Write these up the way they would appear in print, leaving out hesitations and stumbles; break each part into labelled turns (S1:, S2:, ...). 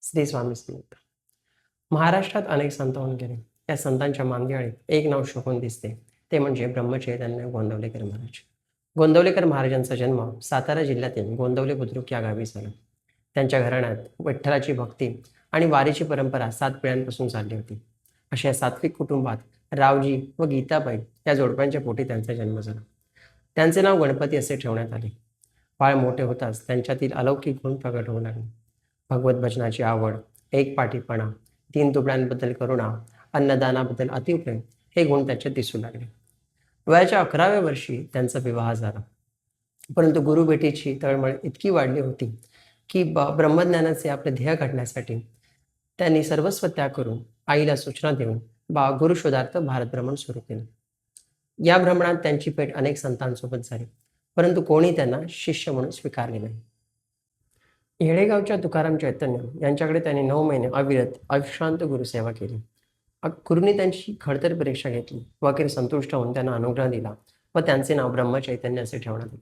S1: श्री स्वामी समर्थ. महाराष्ट्रात अनेक संत होऊन गेले. या संतांच्या मांदियाळीत एक नाव शोभून दिसते, ते म्हणजे ब्रह्मचैतन्य गोंदवलेकर महाराज. गोंदवलेकर महाराजांचा जन्म सातारा जिल्ह्यातील गोंदवले बुद्रुक या गावी झाला. त्यांच्या घराण्यात विठ्ठलाची भक्ती आणि वारीची परंपरा 7 पिढ्यांपासून चालली होती. अशा या सात्विक कुटुंबात रावजी व गीताबाई या जोडप्यांच्या पोटी त्यांचा जन्म झाला. त्यांचे नाव गणपती असे ठेवण्यात आले. बाळ मोठे होताच त्यांच्यातील अलौकिक गुण प्रगट होऊ लागले. भगवत भजनाची आवड, एकपाठीपणा, दीनदुबळ्यांबद्दल करुणा, अन्नदानाबद्दल अतिप्रेम हे गुण त्याच्यात दिसू लागले. वयाच्या 11व्या वर्षी त्यांचा विवाह झाला. परंतु गुरुभेटीची तळमळ इतकी वाढली होती की ब्रह्मज्ञानाचे आपले ध्येय गाठण्यासाठी त्यांनी सर्वस्व त्याग करून आईला सूचना देऊन गुरुशोधार्थ भारतभ्रमण सुरू केले. या भ्रमणात त्यांची भेट अनेक संतांसोबत झाली, परंतु कोणी त्यांना शिष्य म्हणून स्वीकारले नाही. येडेगावच्या तुकाराम चैतन्य यांच्याकडे त्यांनी 9 महिने अविरत अविश्रांत गुरुसेवा केली. गुरूंनी त्यांची खडतर परीक्षा घेतली व अखेर संतुष्ट होऊन त्यांना अनुग्रह दिला व त्यांचे नाव ब्रह्मचैतन्य असे ठेवण्यात आले.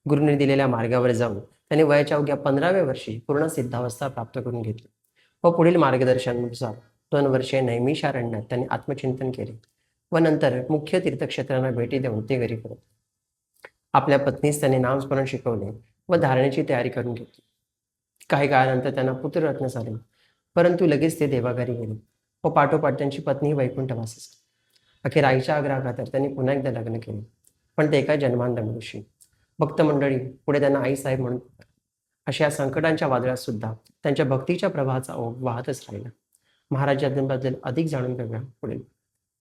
S1: गुरूंनी दिलेल्या मार्गावर जाऊन त्यांनी वयाच्या अवघ्या 15व्या वर्षी पूर्ण सिद्धावस्था प्राप्त करून घेतली व पुढील मार्गदर्शनानुसार 2 वर्षे नैमिषारण्यात त्यांनी आत्मचिंतन केले व नंतर मुख्य तीर्थक्षेत्रांना भेटी देऊन ते घरी परत. आपल्या पत्नीस त्यांनी नामस्मरण शिकवले व धारणेची तयारी करून घेतली. काही काळानंतर त्यांना पुत्ररत्न झाले, परंतु लगेच ते देवाघरी गेले व पाठोपाठ त्यांची पत्नी वैकुंठवासीस. अखेर आईच्या आग्रहाखातर त्यांनी पुन्हा एकदा लग्न केले, पण ते एका जन्मांध मनुष्य. भक्त मंडळी पुढे त्यांना आईसाहेब म्हणून अशा या संकटांच्या वादळात सुद्धा त्यांच्या भक्तीच्या प्रवाहाचा ओघ वाहतच राहिला. महाराजांबद्दल अधिक जाणून घेऊया पुढील.